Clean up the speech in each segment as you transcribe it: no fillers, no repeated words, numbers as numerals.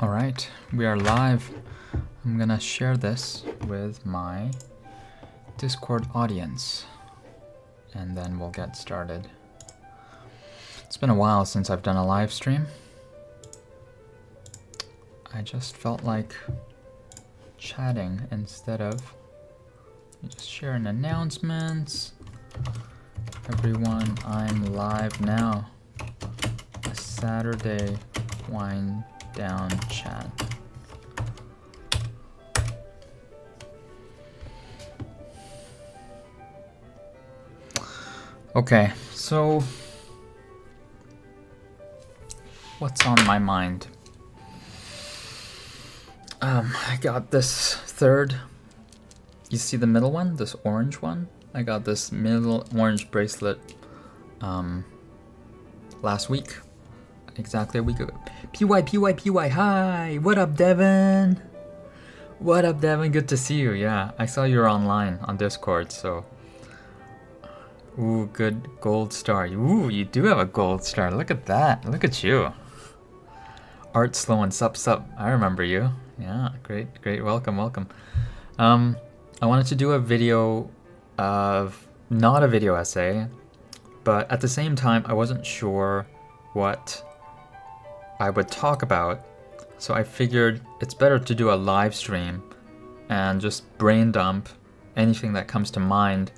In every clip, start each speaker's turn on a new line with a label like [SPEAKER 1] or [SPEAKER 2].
[SPEAKER 1] All right, we are live. I'm gonna share this with my Discord audience and then we'll get started. It's been a while since I've done a live stream. I just felt like chatting instead of just sharing announcements. Everyone, I'm live now. A Saturday wind down chat. Okay, so what's on my mind? I got this third. You see the middle one, this orange one? I got this middle orange bracelet last week, exactly a week ago. PY, hi! What up, Devin? What up, Devin? Good to see you. Yeah, I saw you were online on Discord, so. Ooh, good gold star. Ooh, you do have a gold star. Look at that. Look at you. Art Slow and Sup. I remember you. Yeah, great. Welcome. I wanted to do a video of, not a video essay, but at the same time, I wasn't sure what I would talk about. So I figured it's better to do a live stream and just brain dump anything that comes to mind.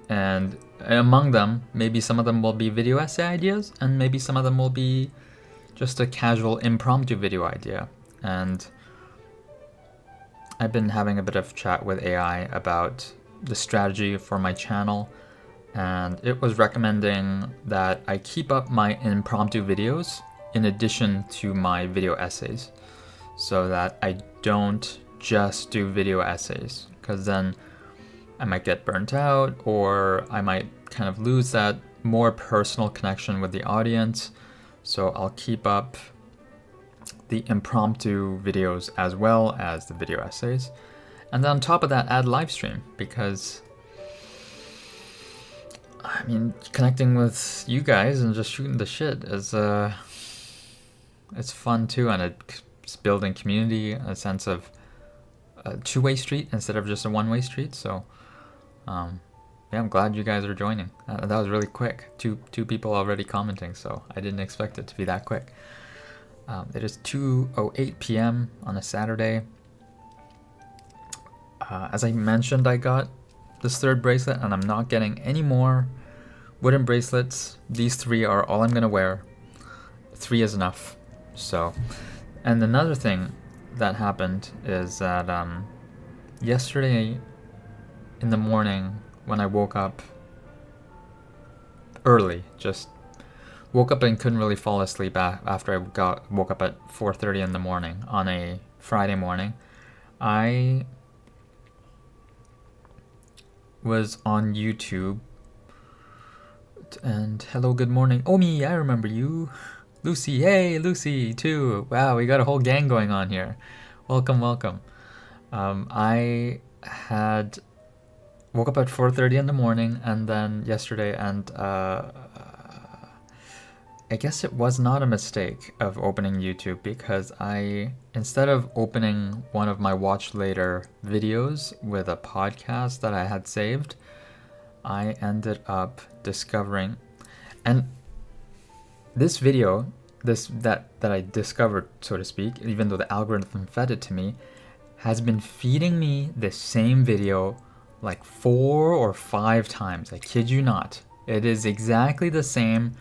[SPEAKER 1] And among them, maybe some of them will be video essay ideas, and maybe some of them will be just a casual impromptu video idea. And I've been having a bit of chat with AI about the strategy for my channel, and it was recommending that I keep up my impromptu videos in addition to my video essays, so that I don't just do video essays, because then I might get burnt out, or I might kind of lose that more personal connection with the audience. So I'll keep up the impromptu videos as well as the video essays. And then on top of that, add live stream, because I mean, connecting with you guys and just shooting the shit is it's fun too, and it's building community, a sense of a two-way street instead of just a one-way street. So yeah, I'm glad you guys are joining. That was really quick. Two people already commenting, so I didn't expect it to be that quick. It is 2:08 p.m. on a Saturday. As I mentioned, I got this third bracelet, and I'm not getting any more wooden bracelets. These three are all I'm gonna wear. 3 is enough. So, and another thing that happened is that yesterday in the morning when I woke up early, just woke up and couldn't really fall asleep after I woke up at 4:30 in the morning on a Friday morning. I was on YouTube, and hello, good morning. Omi, I remember you. Lucy, hey, Lucy too. Wow, we got a whole gang going on here. Welcome. I had woke up at 4:30 in the morning, and then yesterday, and I guess it was not a mistake of opening YouTube, because instead of opening one of my watch later videos with a podcast that I had saved, I ended up discovering, and this video, that I discovered, so to speak, even though the algorithm fed it to me, has been feeding me the same video like 4 or 5 times. I kid you not. It is exactly the same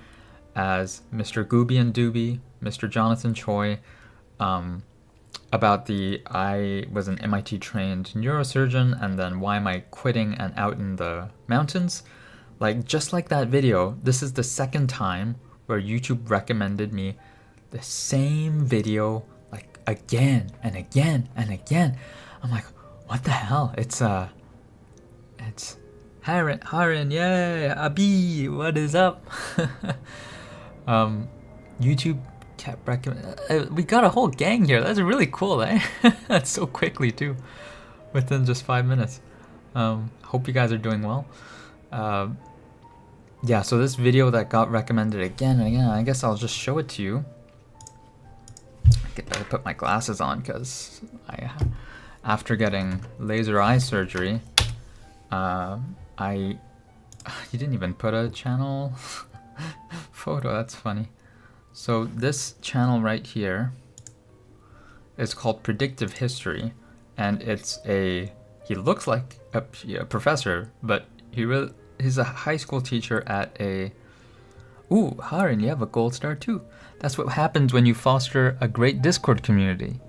[SPEAKER 1] as Mr. Gooby and Dooby, Mr. Jonathan Choi, about I was an MIT trained neurosurgeon, and then why am I quitting and out in the mountains? Like, just like that video, this is the second time where YouTube recommended me the same video, like again and again and again. I'm like, what the hell? It's Haran, yay, Abi, what is up? YouTube kept recommending. We got a whole gang here. That's really cool, eh? That's so quickly too, within just 5 minutes. Hope you guys are doing well. Yeah, so this video that got recommended again and again, I guess I'll just show it to you. second. I put my glasses on because after getting laser eye surgery, you didn't even put a channel photo. That's funny. So this channel right here is called Predictive History, and he looks like a professor, but he's a high school teacher at a... Ooh, Harin, you have a gold star too. That's what happens when you foster a great Discord community.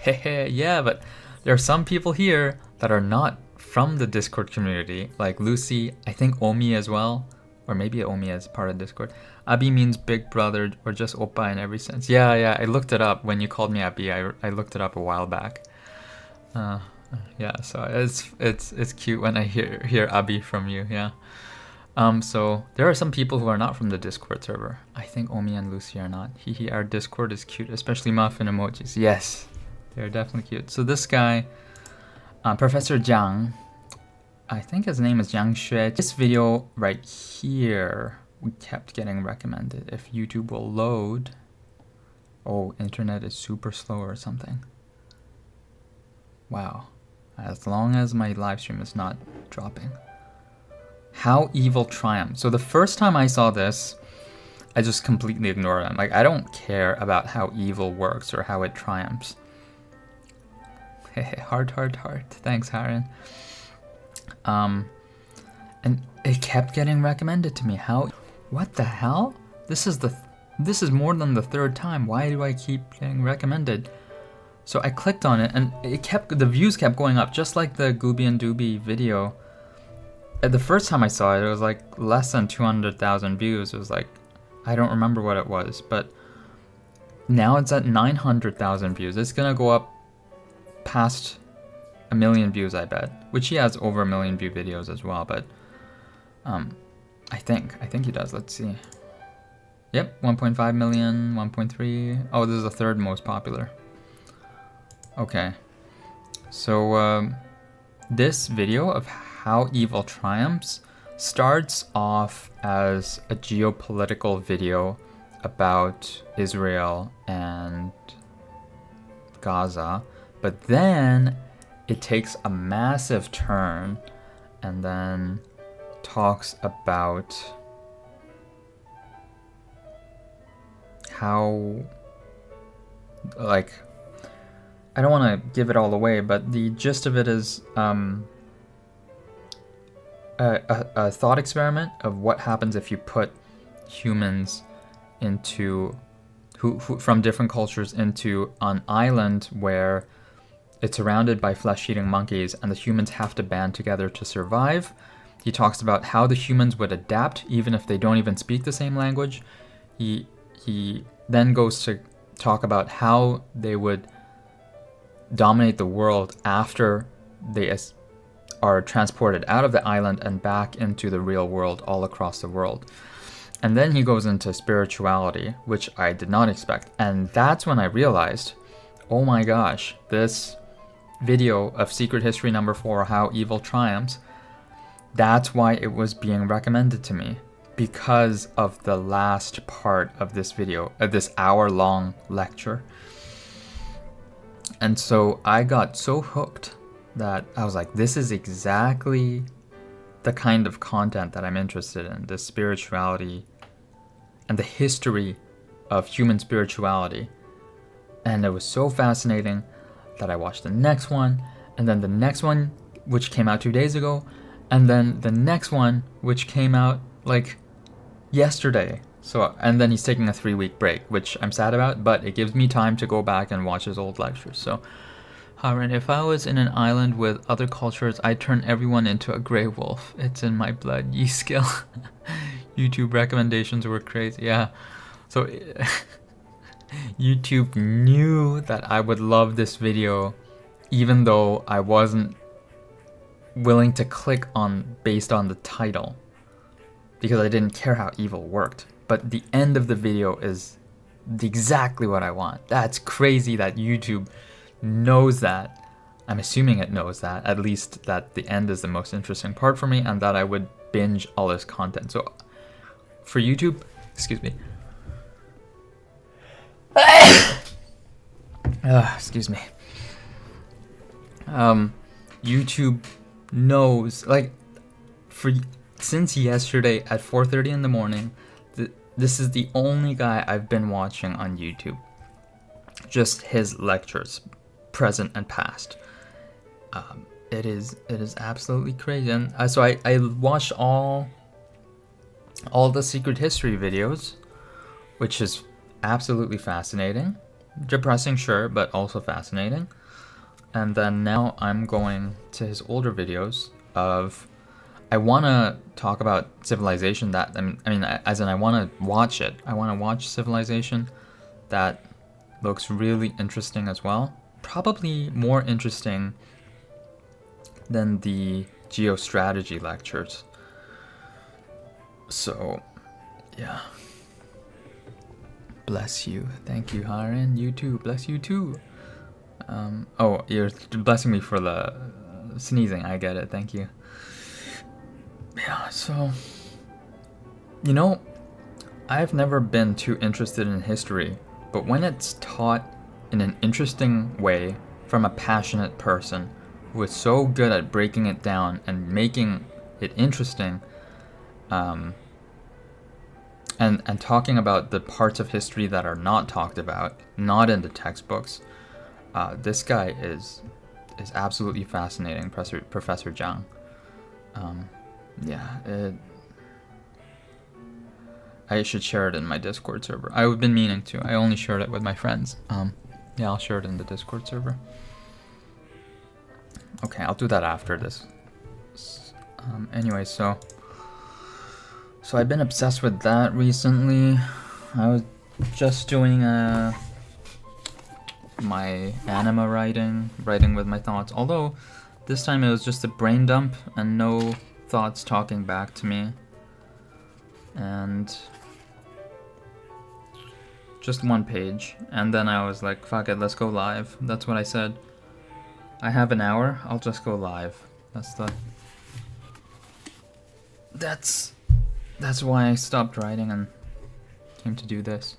[SPEAKER 1] Hehe, yeah, but there are some people here that are not from the Discord community, like Lucy, I think Omi as well, or maybe Omi as part of Discord. Abi means big brother, or just oppa in every sense. Yeah, I looked it up when you called me Abi. I looked it up a while back. Yeah, so it's cute when I hear Abi from you. Yeah. So there are some people who are not from the Discord server. I think Omi and Lucy are not. Our Discord is cute, especially muffin emojis. Yes, they're definitely cute. So this guy, Professor Jiang, I think his name is Jiang Xue. This video right here, we kept getting recommended. If YouTube will load. Oh, internet is super slow or something. Wow. As long as my live stream is not dropping. How Evil Triumphs. So the first time I saw this, I just completely ignored it. Like, I don't care about how evil works or how it triumphs. Hey, heart. Thanks, Harin. And it kept getting recommended to me. What the hell? This is more than the third time. Why do I keep getting recommended? So I clicked on it, and the views kept going up, just like the Gooby and Dooby video. The first time I saw it, it was like less than 200,000 views. It was like, I don't remember what it was, but now it's at 900,000 views. It's gonna go up past 1 million views, I bet. Which he has over 1 million view videos as well, but I think he does. Let's see. Yep, 1.5 million, 1.3. Oh, this is the third most popular. Okay, so this video of How Evil Triumphs starts off as a geopolitical video about Israel and Gaza, but then it takes a massive turn and then talks about how, like, I don't want to give it all away, but the gist of it is a thought experiment of what happens if you put humans into who from different cultures into an island where it's surrounded by flesh-eating monkeys and the humans have to band together to survive. He talks about how the humans would adapt even if they don't even speak the same language. He then goes to talk about how they would dominate the world after they are transported out of the island and back into the real world all across the world. And then he goes into spirituality, which I did not expect. And that's when I realized, oh my gosh, this video of Secret History number 4, How Evil Triumphs, that's why it was being recommended to me, because of the last part of this video, of this hour-long lecture. And so I got so hooked that I was like, this is exactly the kind of content that I'm interested in, the spirituality and the history of human spirituality. And it was so fascinating that I watched the next one, and then the next one, which came out 2 days ago, and then the next one, which came out like yesterday. So, and then he's taking a 3-week break, which I'm sad about, but it gives me time to go back and watch his old lectures. So, Haran, if I was in an island with other cultures, I'd turn everyone into a gray wolf. It's in my blood. Ye skill. YouTube recommendations were crazy. Yeah. So, YouTube knew that I would love this video, even though I wasn't willing to click on based on the title, because I didn't care how evil worked. But the end of the video is exactly what I want. That's crazy that YouTube knows that. I'm assuming it knows that, at least that the end is the most interesting part for me, and that I would binge all this content. So for YouTube, excuse me. Excuse me. YouTube knows, like, since yesterday at 4:30 in the morning, this is the only guy I've been watching on YouTube. Just his lectures, present and past. It is absolutely crazy. And so I watched all the secret history videos, which is absolutely fascinating. Depressing, sure, but also fascinating. And then now I'm going to his older videos of, I want to talk about Civilization. That I mean, as in I want to watch it. I want to watch Civilization. That looks really interesting as well. Probably more interesting than the geostrategy lectures. So, yeah. Bless you. Thank you, Harin. You too. Bless you too. Oh, you're blessing me for the sneezing. I get it. Thank you. Yeah, so, you know, I've never been too interested in history, but when it's taught in an interesting way from a passionate person who is so good at breaking it down and making it interesting, and talking about the parts of history that are not talked about, not in the textbooks, this guy is absolutely fascinating, Professor Zhang. I should share it in my Discord server. I've been meaning to. I only shared it with my friends. Yeah, I'll share it in the Discord server. Okay, I'll do that after this. Anyway, so I've been obsessed with that recently. I was just doing my anima writing with my thoughts. Although this time it was just a brain dump and no thoughts talking back to me. And just one page. And then I was like, fuck it, let's go live. That's what I said. I have an hour, I'll just go live. That's why I stopped writing and came to do this.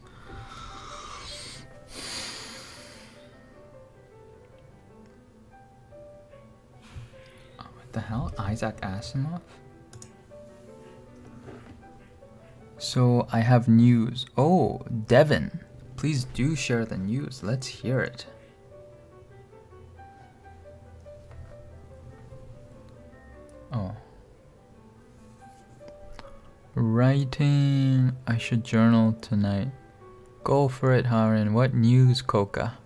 [SPEAKER 1] Oh, what the hell? Isaac Asimov? So I have news. Oh, Devin, please do share the news. Let's hear it. Oh. Writing. I should journal tonight. Go for it, Harin. What news, Coca?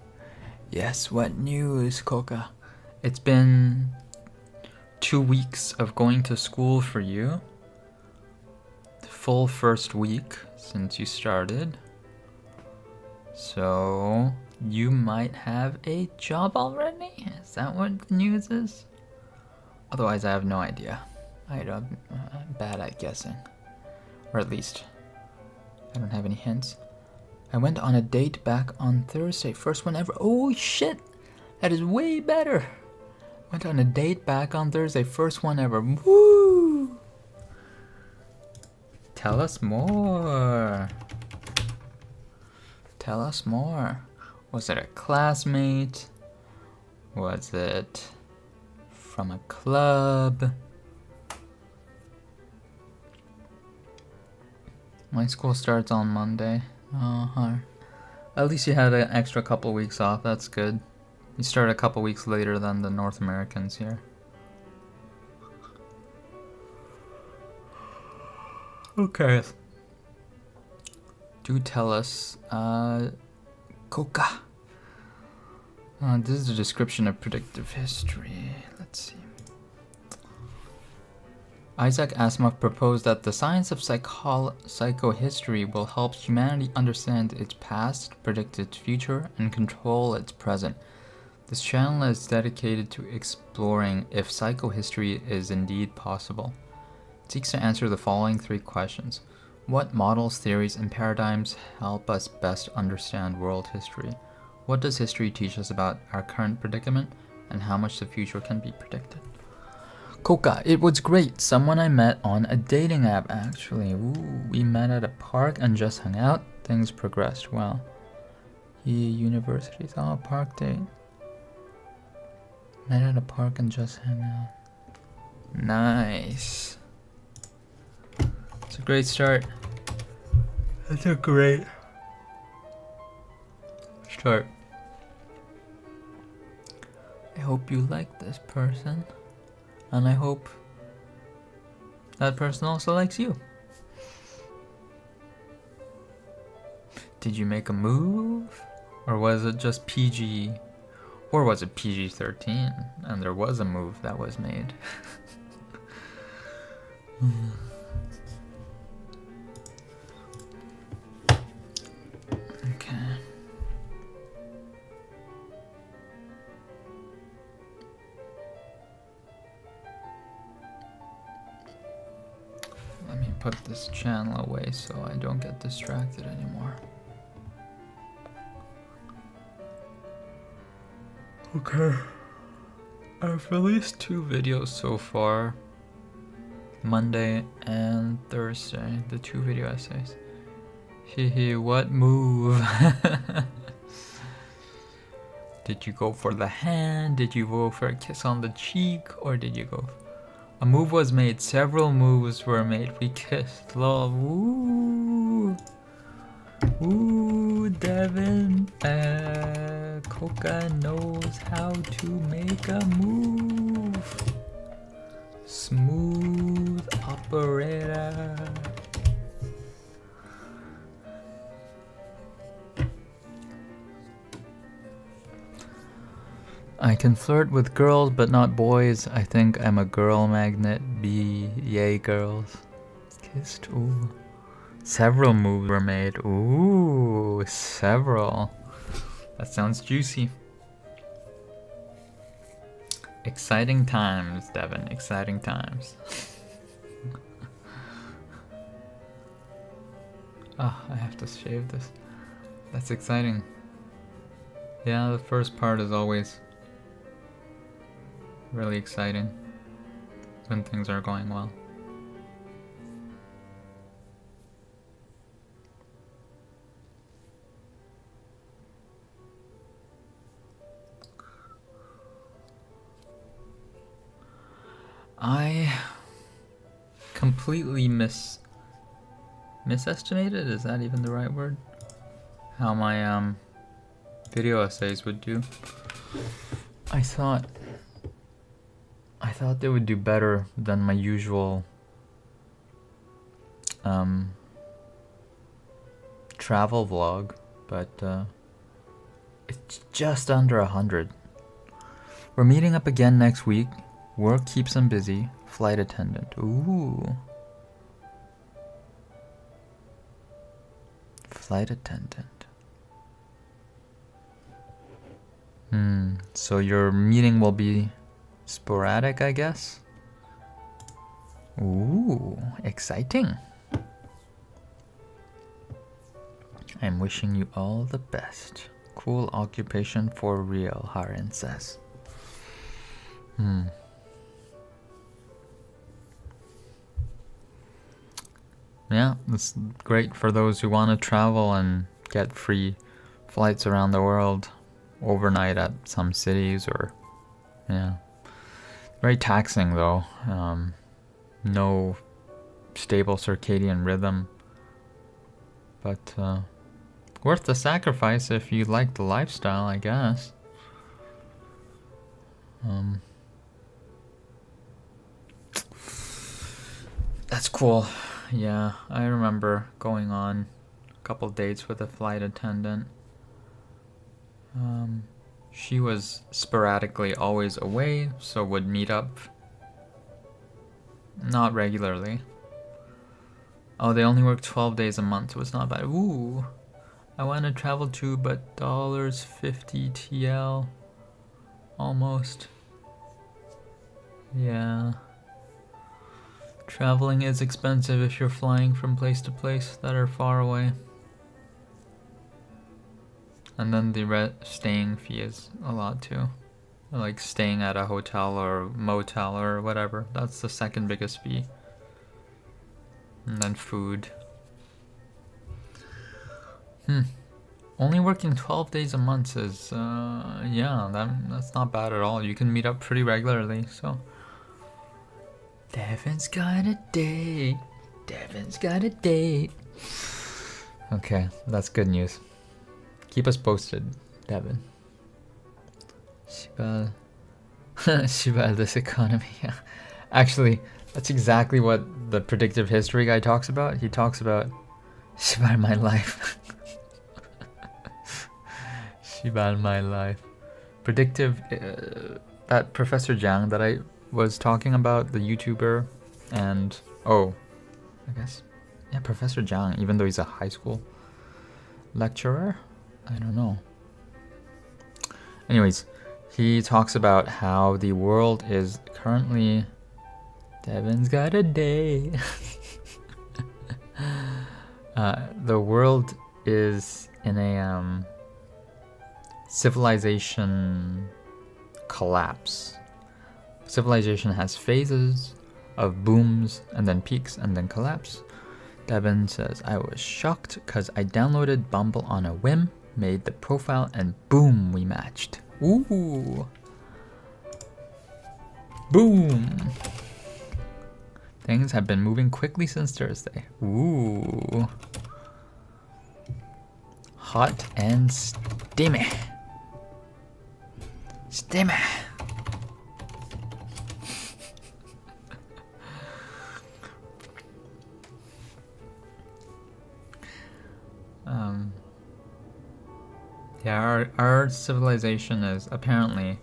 [SPEAKER 1] Yes, what news, Coca? It's been 2 weeks of going to school for you. The full first week since you started. So you might have a job already? Is that what the news is? Otherwise, I have no idea. I'm bad at guessing. Or at least, I don't have any hints. I went on a date back on Thursday. First one ever. Oh shit! That is way better! Went on a date back on Thursday. First one ever. Woo! Tell us more. Tell us more. Was it a classmate? Was it from a club? My school starts on Monday. At least you had an extra couple weeks off. That's good. You start a couple weeks later than the North Americans here. Okay. Do tell us, Coca. This is a description of predictive history. Let's see. Isaac Asimov proposed that the science of psychohistory will help humanity understand its past, predict its future, and control its present. This channel is dedicated to exploring if psychohistory is indeed possible. It seeks to answer the following 3 questions. What models, theories, and paradigms help us best understand world history? What does history teach us about our current predicament, and how much the future can be predicted? Coca, it was great. Someone I met on a dating app, actually. Ooh, we met at a park and just hung out. Things progressed well. Universities. Oh, park date. Met at a park and just hang out. Nice. It's a great start. That's a great start. I hope you like this person. And I hope that person also likes you. Did you make a move? Or was it just PG? Or was it PG-13 and there was a move that was made? Okay. Let me put this channel away so I don't get distracted anymore. Okay. I've released 2 videos so far. Monday and Thursday. The 2 video essays. Hehe, what move? Did you go for the hand? Did you go for a kiss on the cheek? Or did you go... A move was made. Several moves were made. We kissed. Love. Ooh. Ooh, Devin. Coca knows how to make a move. Smooth operator. I can flirt with girls but not boys. I think I'm a girl magnet. B, yay girls. Kissed, ooh. Several moves were made. Ooh, several. That sounds juicy. Exciting times, Devin. Exciting times. Oh, I have to shave this. That's exciting. Yeah, the first part is always really exciting when things are going well. I completely misestimated, is that even the right word? How my video essays would do. I thought they would do better than my usual travel vlog, but it's just under 100. We're meeting up again next week. Work keeps them busy. Flight attendant. Ooh. Flight attendant. So your meeting will be sporadic, I guess? Ooh, exciting. I'm wishing you all the best. Cool occupation for real, Harin says. Yeah, it's great for those who want to travel and get free flights around the world overnight at some cities, or yeah. Very taxing though. No stable circadian rhythm, but worth the sacrifice if you like the lifestyle, I guess. That's cool. Yeah, I remember going on a couple dates with a flight attendant. She was sporadically always away, so would meet up. Not regularly. Oh, they only work 12 days a month, so it's not bad. Ooh, I want to travel too, but $50 TL. Almost. Yeah. Traveling is expensive if you're flying from place to place that are far away. And then the staying fee is a lot too. Like staying at a hotel or motel or whatever. That's the second biggest fee. And then food. Only working 12 days a month is, yeah, that's not bad at all. You can meet up pretty regularly, so. Devin's got a date. Devin's got a date. Okay, that's good news. Keep us posted, Devin. Shibal. Shibal, this economy. Yeah. Actually, that's exactly what the predictive history guy talks about. He talks about Shibal my life. Shibal my life. Predictive, that Professor Jiang that I was talking about, the YouTuber, and I guess, yeah, Professor Jiang, even though he's a high school lecturer, I don't know. Anyways, he talks about how the world is currently, Devin's got a day. The world is in a civilization collapse. Civilization has phases of booms and then peaks and then collapse. Devin says, I was shocked because I downloaded Bumble on a whim, made the profile, and boom, we matched. Ooh. Boom. Things have been moving quickly since Thursday. Ooh. Hot and steamy. Steamy. Yeah, our civilization is apparently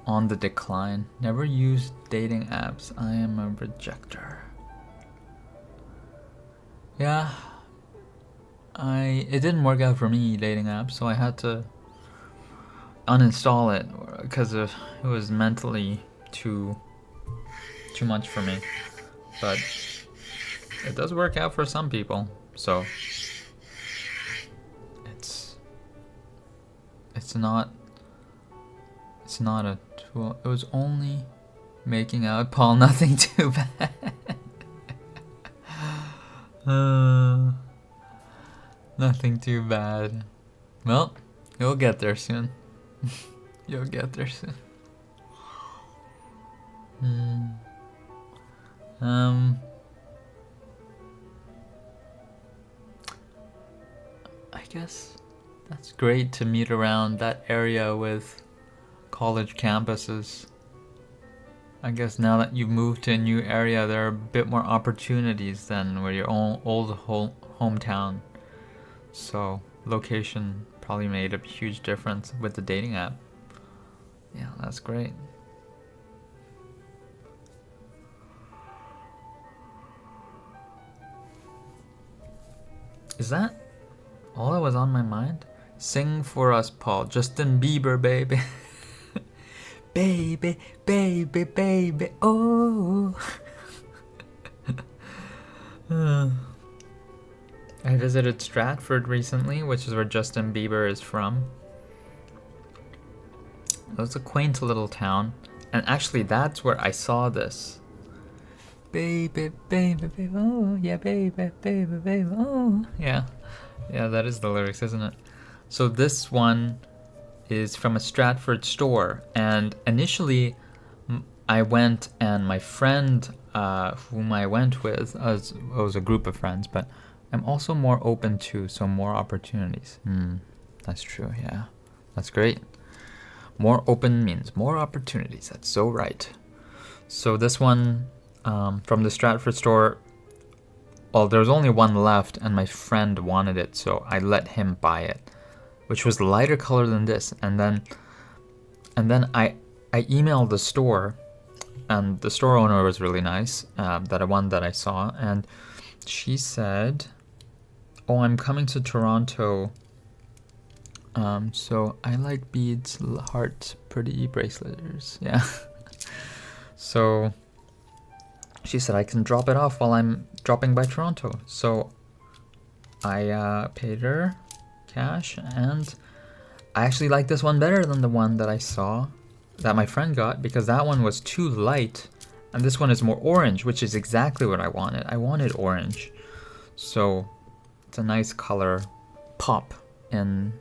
[SPEAKER 1] on the decline. Never use dating apps. I am a rejecter. Yeah, it didn't work out for me, dating apps, so I had to uninstall it because it was mentally too much for me. But it does work out for some people, so it's not a tool. It was only making out Paul, nothing too bad. Nothing too bad. Well, you'll get there soon. You'll get there soon. I guess that's great to meet around that area with college campuses. I guess now that you've moved to a new area, there are a bit more opportunities than where your own old hometown. So location probably made a huge difference with the dating app. Yeah, that's great. Is that all that was on my mind? Sing for us, Paul. Justin Bieber, baby. Baby, baby, baby, oh. I visited Stratford recently, which is where Justin Bieber is from. It was a quaint little town. And actually, that's where I saw this. Baby, baby, baby, oh, yeah, baby, baby, baby, oh. Yeah, that is the lyrics, isn't it? So this one is from a Stratford store, and initially I went and my friend whom I went with, it was a group of friends, but I'm also more open to some more opportunities. That's true, yeah. That's great. More open means more opportunities. That's so right. So this one from the Stratford store, well, there was only one left and my friend wanted it, so I let him buy it, which was lighter color than this. And then I emailed the store, and the store owner was really nice, that one that I saw, and she said, oh, I'm coming to Toronto, so I like beads, hearts, pretty bracelets, yeah. So she said I can drop it off while I'm dropping by Toronto. So I paid her cash, and I actually like this one better than the one that I saw that my friend got, because that one was too light and this one is more orange, which is exactly what I wanted. I wanted orange. So it's a nice color pop in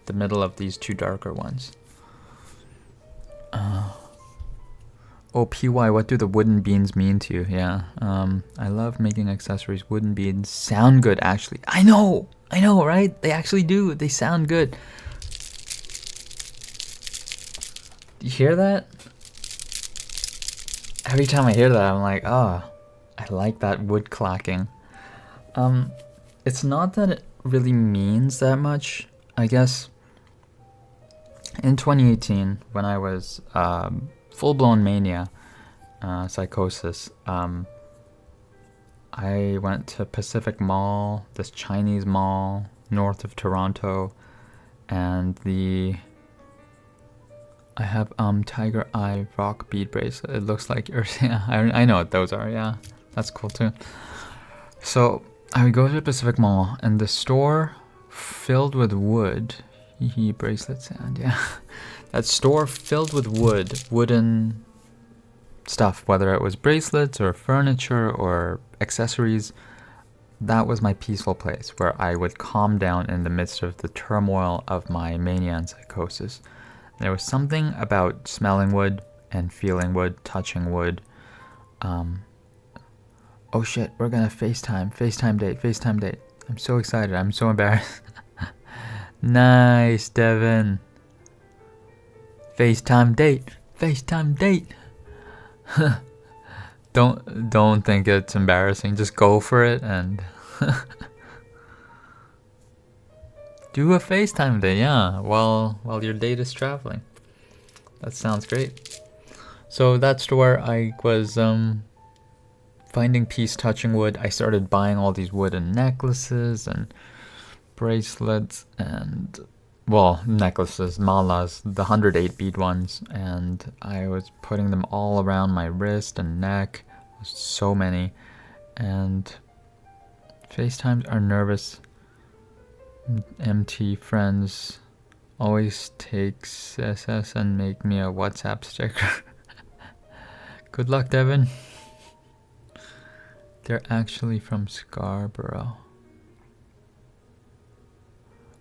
[SPEAKER 1] the middle of these two darker ones. Oh, PY, what do the wooden beans mean to you? Yeah, I love making accessories. Wooden beans sound good, actually. I know, right? They actually do. They sound good. Do you hear that? Every time I hear that, I'm like, oh, I like that wood clacking. It's not that it really means that much. I guess in 2018, when I was full-blown mania, psychosis, I went to Pacific Mall, this Chinese mall north of Toronto, and I have tiger eye rock bead bracelet. It looks like yours. Yeah, I know what those are. Yeah, that's cool too. So I would go to Pacific Mall, and the store filled with wood. Bracelet sound. Yeah, that store filled with wooden stuff, whether it was bracelets or furniture or accessories. That was my peaceful place where I would calm down in the midst of the turmoil of my mania and psychosis. There was something about smelling wood and feeling wood, touching wood. Oh shit, we're gonna FaceTime date. I'm so excited, I'm so embarrassed. Nice, Devin. FaceTime date. Don't think it's embarrassing. Just go for it and do a FaceTime date. Yeah, while your date is traveling. That sounds great. So that's where I was finding peace touching wood. I started buying all these wooden necklaces and bracelets and, well, necklaces, malas, the 108 bead ones, and I was putting them all around my wrist and neck. So many. And FaceTimes are nervous. MT friends always takes SS and make me a WhatsApp sticker. Good luck, Devin. They're actually from Scarborough.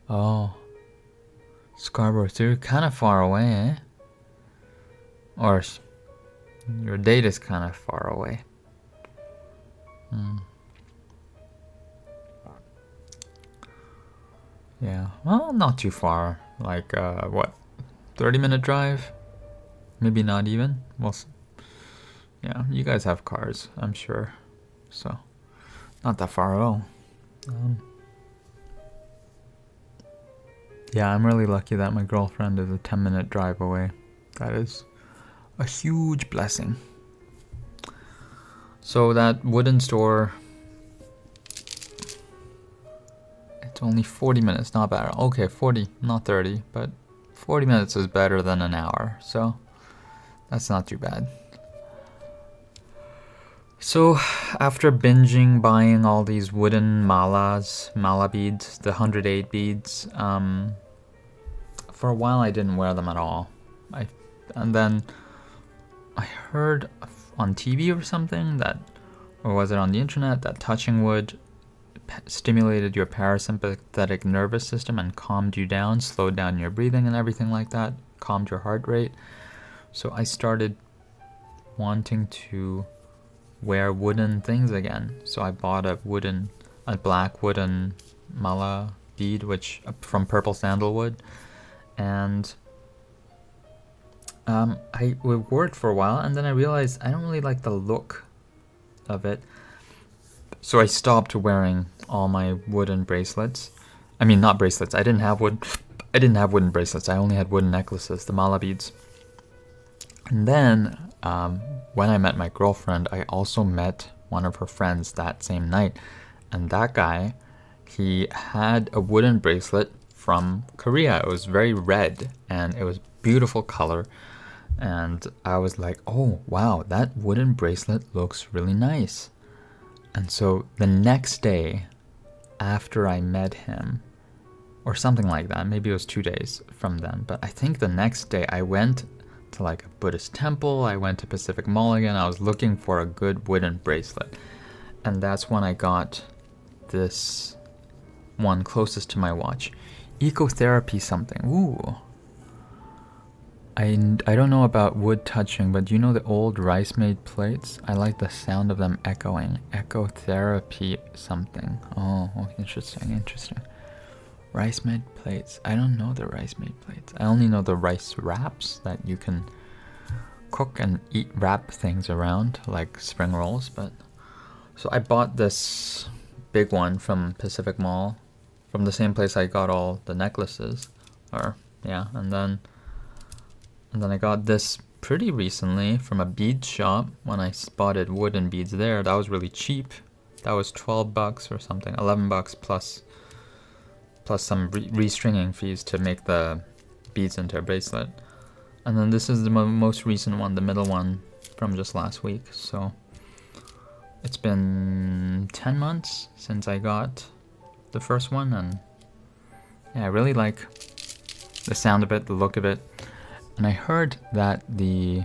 [SPEAKER 1] Oh, Scarborough, so you're kind of far away, eh? Or your date is kind of far away. Yeah, well, not too far. Like, what, 30-minute drive? Maybe not even. Well, yeah, you guys have cars, I'm sure. So, not that far at all. Yeah, I'm really lucky that my girlfriend is a 10-minute drive away. That is a huge blessing. So that wooden store, it's only 40 minutes, not bad. Okay, 40, not 30, but 40 minutes is better than an hour, so that's not too bad. So after binging buying all these wooden mala beads, the 108 beads, for a while I didn't wear them at all. And then I heard on TV or something that, or was it on the internet, that touching wood stimulated your parasympathetic nervous system and calmed you down, slowed down your breathing and everything like that, calmed your heart rate. So I started wanting to wear wooden things again. So I bought a black wooden mala bead, which from Purple Sandalwood, and I wore it for a while, and then I realized I don't really like the look of it. So I stopped wearing all my wooden bracelets. I mean, not bracelets. I didn't have wooden bracelets. I only had wooden necklaces, the mala beads. And then when I met my girlfriend, I also met one of her friends that same night. And that guy, he had a wooden bracelet from Korea. It was very red and it was beautiful color. And I was like, oh, wow, that wooden bracelet looks really nice. And so the next day after I met him, or something like that, maybe it was 2 days from then, but I think the next day I went to like a Buddhist temple, I went to Pacific Mall again, I was looking for a good wooden bracelet. And that's when I got this one closest to my watch. Ecotherapy something. Ooh. I don't know about wood touching, but you know the old rice-made plates? I like the sound of them echoing. Ecotherapy something. Oh, interesting. Rice-made plates. I don't know the rice-made plates. I only know the rice wraps that you can cook and eat, wrap things around like spring rolls. But so I bought this big one from Pacific Mall, from the same place I got all the necklaces. And then I got this pretty recently from a bead shop when I spotted wooden beads there. That was really cheap. That was $12 or something, $11 plus some restringing fees to make the beads into a bracelet. And then this is the most recent one, the middle one, from just last week. So it's been 10 months since I got the first one, and yeah, I really like the sound of it, the look of it. And I heard that the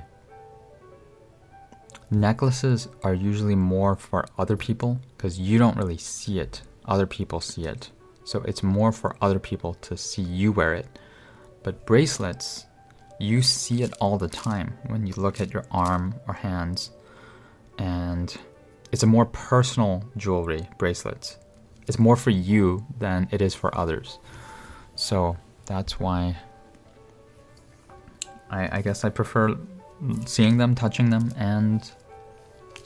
[SPEAKER 1] necklaces are usually more for other people because you don't really see it. Other people see it. So it's more for other people to see you wear it. But bracelets, you see it all the time when you look at your arm or hands. And it's a more personal jewelry, bracelets. It's more for you than it is for others. So that's why I guess I prefer seeing them, touching them, and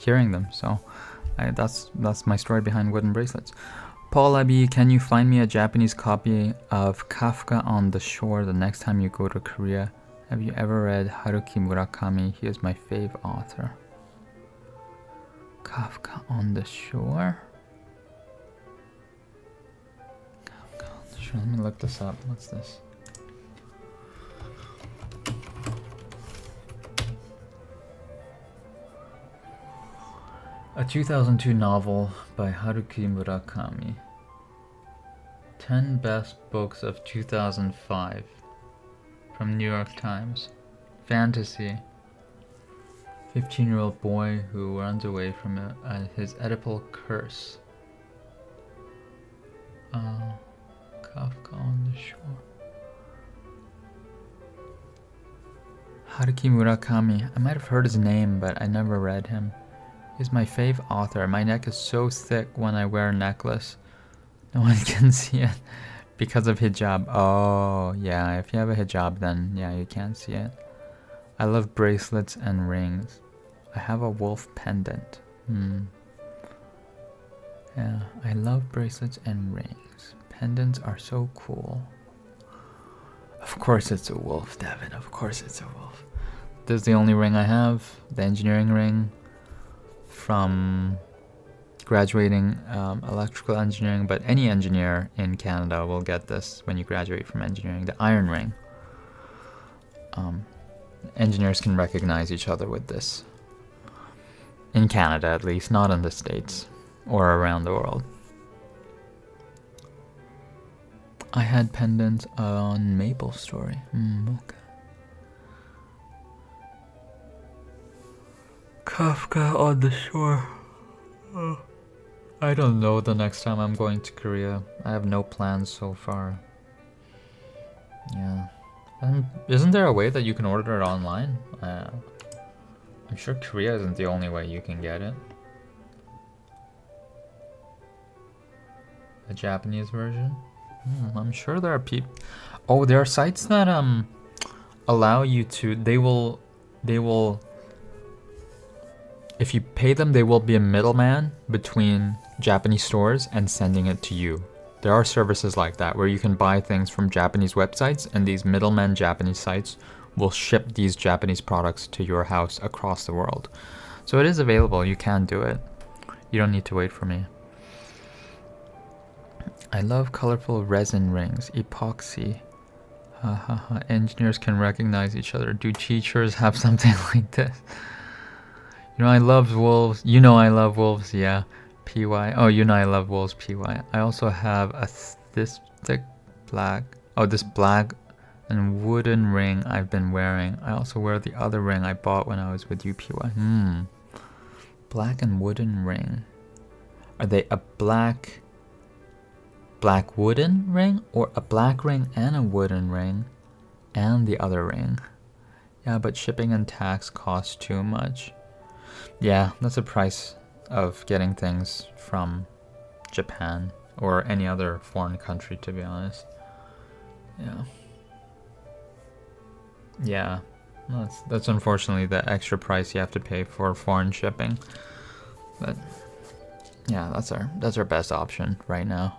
[SPEAKER 1] hearing them. So that's my story behind wooden bracelets. Paul Abbey, can you find me a Japanese copy of Kafka on the Shore the next time you go to Korea? Have you ever read Haruki Murakami? He is my fave author. Kafka on the Shore? Kafka on the Shore. Let me look this up. What's this? A 2002 novel by Haruki Murakami. 10 best books of 2005 from New York Times. Fantasy. 15-year-old boy who runs away from his Oedipal curse. Kafka on the Shore. Haruki Murakami. I might have heard his name, but I never read him. He's my fave author. My neck is so thick when I wear a necklace. No one can see it because of hijab. Oh, yeah. If you have a hijab, then yeah, you can't see it. I love bracelets and rings. I have a wolf pendant. Yeah, I love bracelets and rings. Pendants are so cool. Of course it's a wolf, Devin. Of course it's a wolf. This is the only ring I have. The engineering ring. From graduating electrical engineering, but any engineer in Canada will get this when you graduate from engineering, the iron ring. Engineers can recognize each other with this. In Canada, at least, not in the States or around the world. I had pendants on Maple Story. Okay. Kafka on the Shore. I don't know the next time I'm going to Korea. I have no plans so far. Yeah. Isn't there a way that you can order it online? I'm sure Korea isn't the only way you can get it. The Japanese version? I'm sure there are people. Oh, there are sites that allow you to. They will. If you pay them, they will be a middleman between Japanese stores and sending it to you. There are services like that where you can buy things from Japanese websites, and these middleman Japanese sites will ship these Japanese products to your house across the world. So it is available. You can do it. You don't need to wait for me. I love colorful resin rings. Epoxy. Engineers can recognize each other. Do teachers have something like this? You know I love wolves. You know I love wolves. Yeah. PY. Oh, you know I love wolves. PY. I also have this thick black. Oh, this black and wooden ring I've been wearing. I also wear the other ring I bought when I was with you. PY. Black and wooden ring. Are they a black black wooden ring, or a black ring and a wooden ring and the other ring. Yeah, but shipping and tax cost too much. Yeah, that's the price of getting things from Japan or any other foreign country, to be honest. Yeah, that's unfortunately the extra price you have to pay for foreign shipping. But yeah, that's our best option right now.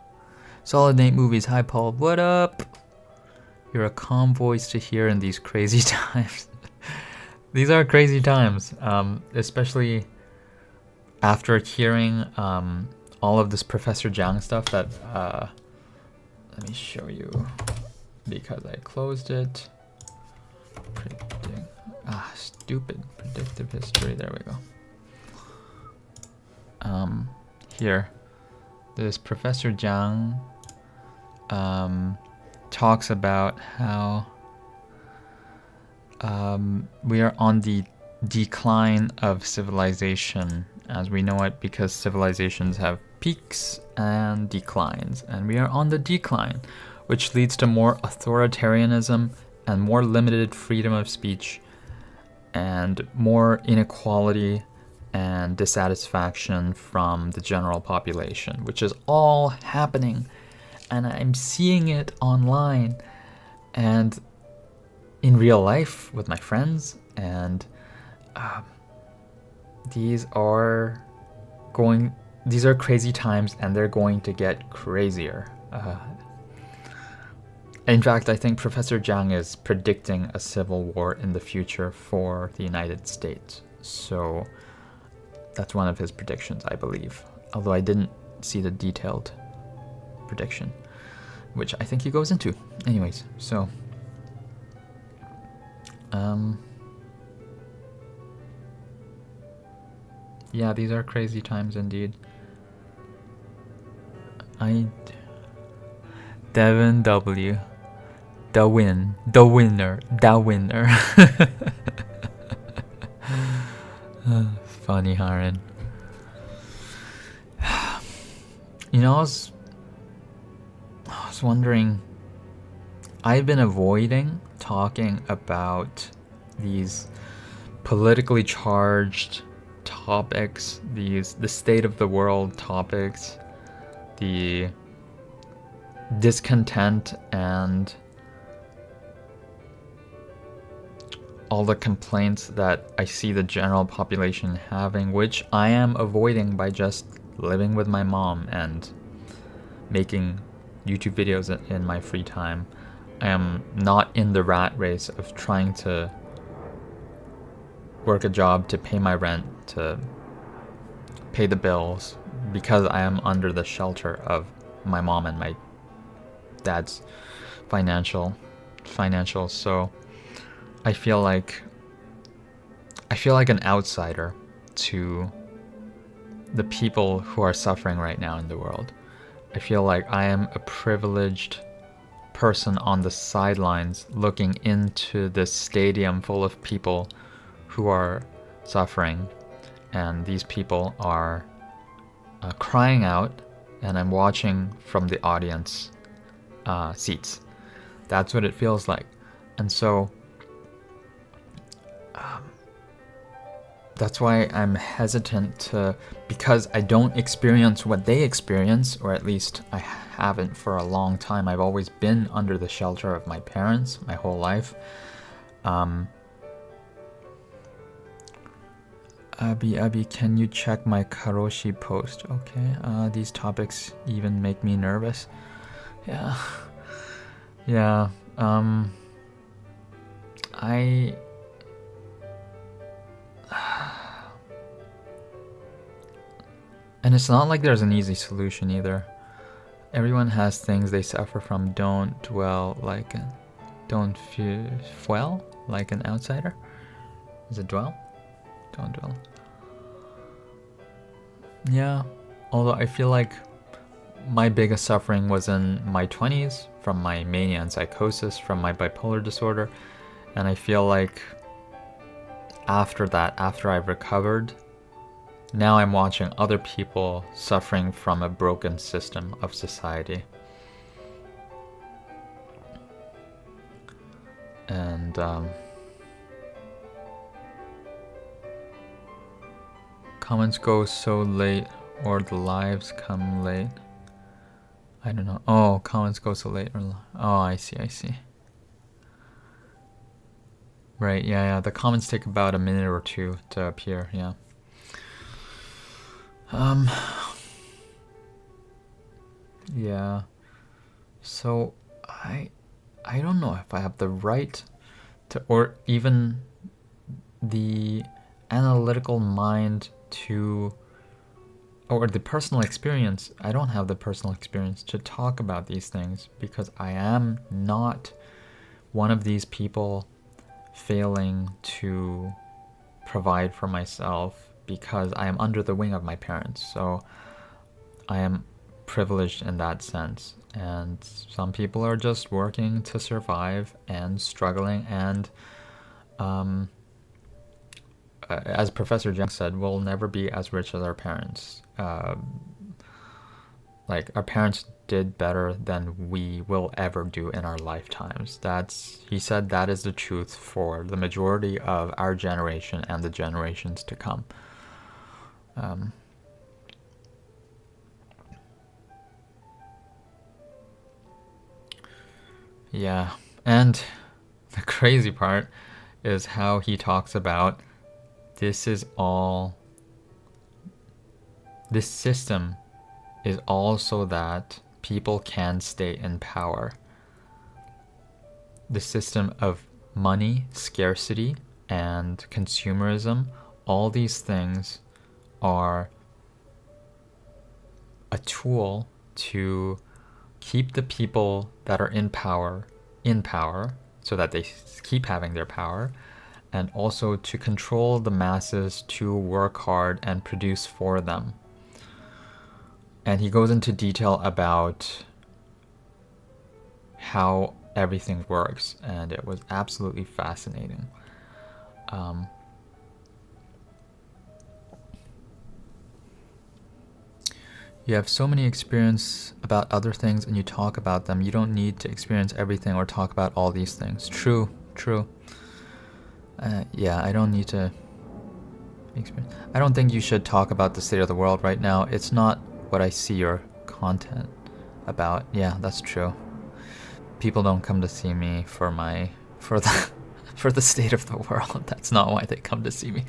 [SPEAKER 1] Solid Nate Movies. Hi Paul, what up? You're a calm voice to hear in these crazy times. These are crazy times, especially after hearing all of this Professor Jiang stuff that, let me show you, because I closed it. Stupid predictive history, there we go. Here, this Professor Jiang talks about how we are on the decline of civilization as we know it, because civilizations have peaks and declines, and we are on the decline, which leads to more authoritarianism and more limited freedom of speech and more inequality and dissatisfaction from the general population, which is all happening, and I'm seeing it online and in real life with my friends, and these are crazy times, and they're going to get crazier. In fact, I think Professor Jiang is predicting a civil war in the future for the United States. So that's one of his predictions, I believe. Although I didn't see the detailed prediction, which I think he goes into. Anyways, so yeah, these are crazy times indeed. Devin W. The winner. Funny, Haran. You know, I was wondering, I've been avoiding talking about these politically charged topics, the state of the world topics, the discontent and all the complaints that I see the general population having, which I am avoiding by just living with my mom and making YouTube videos in my free time. I am not in the rat race of trying to work a job to pay my rent, to pay the bills, because I am under the shelter of my mom and my dad's financial. So I feel like an outsider to the people who are suffering right now in the world. I feel like I am a privileged person on the sidelines looking into this stadium full of people who are suffering, and these people are crying out, and I'm watching from the audience seats. That's what it feels like. And so that's why I'm hesitant to, because I don't experience what they experience, or at least I haven't for a long time. I've always been under the shelter of my parents my whole life. Abby, can you check my Karoshi post? Okay, these topics even make me nervous. Yeah. And it's not like there's an easy solution either. Everyone has things they suffer from. Don't fuel like an outsider. Is it dwell? Don't dwell. Yeah, although I feel like my biggest suffering was in my 20s from my mania and psychosis, from my bipolar disorder, and I feel like after that, after I've recovered, now I'm watching other people suffering from a broken system of society. And comments go so late, or the lives come late. I don't know. Oh, comments go so late. Oh, I see. Right, yeah. The comments take about a minute or two to appear, yeah. Yeah. So I don't know if I have the right to, or even the analytical mind to, or the personal experience. I don't have the personal experience to talk about these things because I am not one of these people failing to provide for myself because I am under the wing of my parents. So I am privileged in that sense. And some people are just working to survive and struggling, and as Professor Jiang said, we'll never be as rich as our parents. Like, our parents did better than we will ever do in our lifetimes. He said that is the truth for the majority of our generation and the generations to come. Yeah, and the crazy part is how he talks about this system is all so that people can stay in power. The system of money, scarcity, and consumerism, all these things are a tool to keep the people that are in power so that they keep having their power, and also to control the masses to work hard and produce for them. And he goes into detail about how everything works, and it was absolutely fascinating. You have so many experience about other things and you talk about them. You don't need to experience everything or talk about all these things. True. Yeah, I don't need to experience. I don't think you should talk about the state of the world right now. It's not what I see your content about. Yeah, that's true. People don't come to see me for the state of the world. That's not why they come to see me.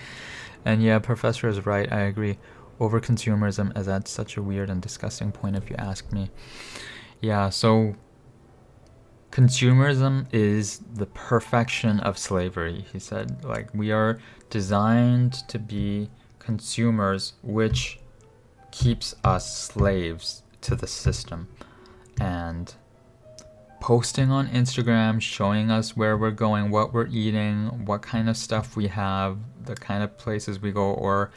[SPEAKER 1] And yeah, Professor is right. I agree. Over-consumerism is at such a weird and disgusting point if you ask me. Yeah, so consumerism is the perfection of slavery, he said. Like, we are designed to be consumers, which keeps us slaves to the system. And posting on Instagram, showing us where we're going, what we're eating, what kind of stuff we have, the kind of places we go, or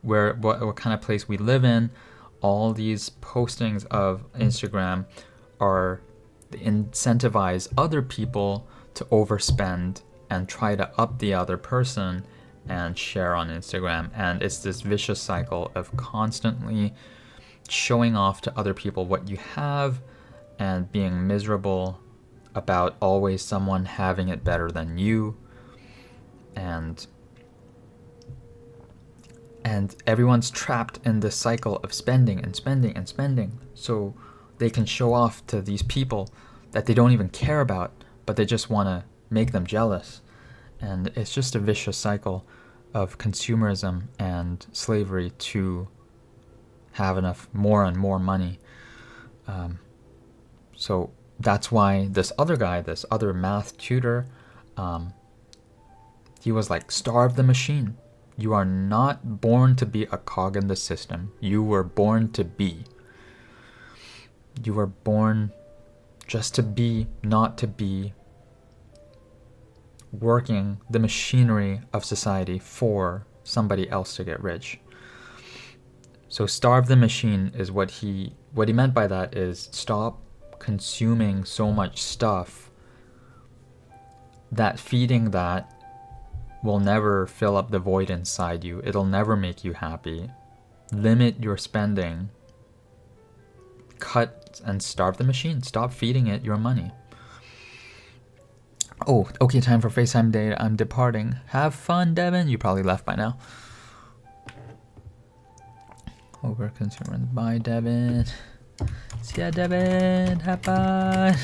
[SPEAKER 1] what kind of place we live in, all these postings of Instagram are to incentivize other people to overspend and try to up the other person and share on Instagram. And it's this vicious cycle of constantly showing off to other people what you have and being miserable about always someone having it better than you. And everyone's trapped in this cycle of spending and spending and spending, so they can show off to these people that they don't even care about, but they just want to make them jealous. And it's just a vicious cycle of consumerism and slavery to have enough more and more money. So that's why this other math tutor, he was like, starve the machine. You are not born to be a cog in the system. You were born to be. You were born just to be, not to be working the machinery of society for somebody else to get rich. So starve the machine is what he meant by that is stop consuming so much stuff that feeding that will never fill up the void inside you. It'll never make you happy. Limit your spending. Cut and starve the machine. Stop feeding it your money. Oh, okay, time for FaceTime date. I'm departing. Have fun, Devin. You probably left by now. Over consumer. Bye, Devin. See ya, Devin. Have fun.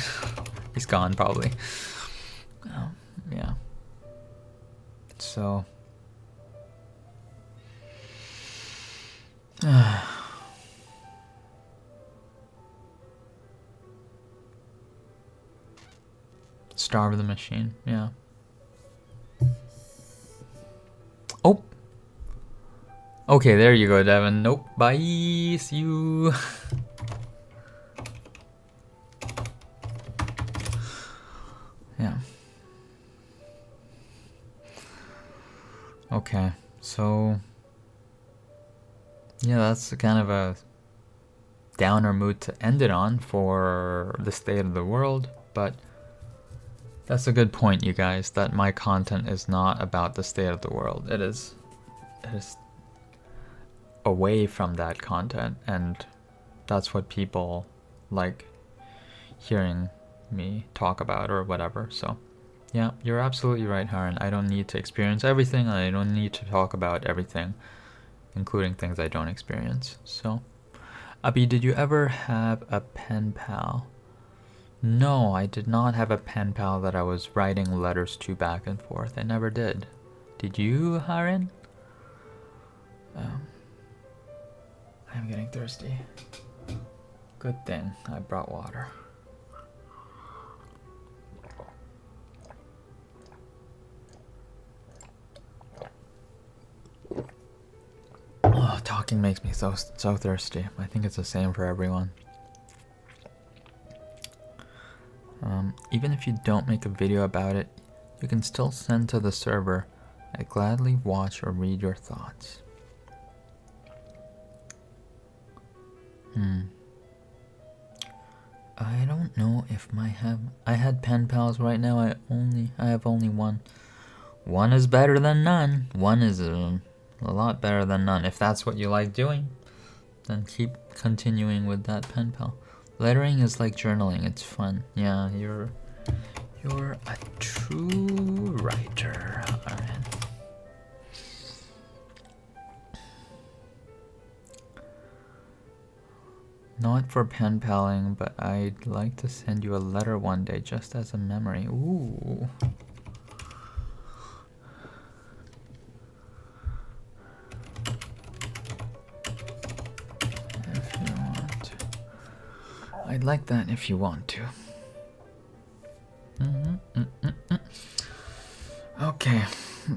[SPEAKER 1] He's gone, probably. Yeah. So. Starve the machine, yeah. Oh! Okay, there you go, Devin. Nope, bye, see you. Yeah. Okay, so... yeah, that's kind of a downer mood to end it on for the state of the world, but that's a good point, you guys, that my content is not about the state of the world. It is away from that content, and that's what people like hearing me talk about or whatever. So yeah, you're absolutely right, Haran. I don't need to experience everything, and I don't need to talk about everything, including things I don't experience. So Abi, did you ever have a pen pal? No, I did not have a pen pal that I was writing letters to back and forth. I never did. Did you, Haran? I'm getting thirsty. Good thing I brought water. Oh, talking makes me so thirsty. I think it's the same for everyone. Even if you don't make a video about it, you can still send to the server. I gladly watch or read your thoughts. I don't know if I had pen pals right now. I have only one. One is better than none. One is a lot better than none. If that's what you like doing, then keep continuing with that pen pal. Lettering is like journaling. It's fun. Yeah, you're a true writer. Alright. Not for pen paling, but I'd like to send you a letter one day just as a memory. Ooh. If you want to. I'd like that if you want to. Okay,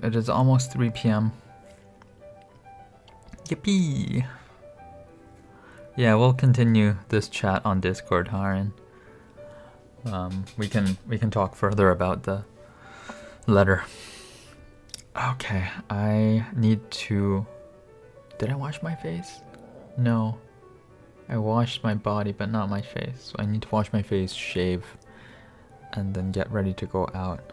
[SPEAKER 1] it is almost 3 p.m. Yippee! Yeah, we'll continue this chat on Discord, Haran. We can talk further about the letter. Okay, I need to... Did I wash my face? No. I washed my body, but not my face. So I need to wash my face, shave, and then get ready to go out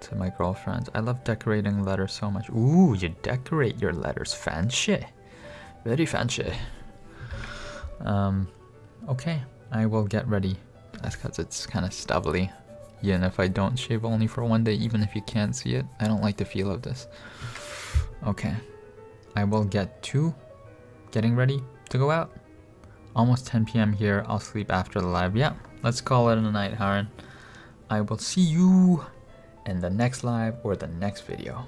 [SPEAKER 1] to my girlfriend's. I love decorating letters so much. Ooh, you decorate your letters. Fancy. Very fancy. Okay, I will get ready. That's because it's kind of stubbly. Yeah, and if I don't shave only for one day, even if you can't see it, I don't like the feel of this. Okay, I will get to getting ready to go out. Almost 10 p.m. here. I'll sleep after the live. Yeah, let's call it a night, Haran. I will see you in the next live or the next video.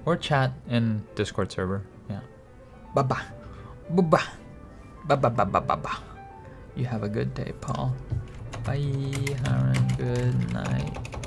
[SPEAKER 1] Or chat in Discord server. Yeah. Bye-bye. Bye-bye. Bye-bye. You have a good day, Paul. Bye, Haran. Good night.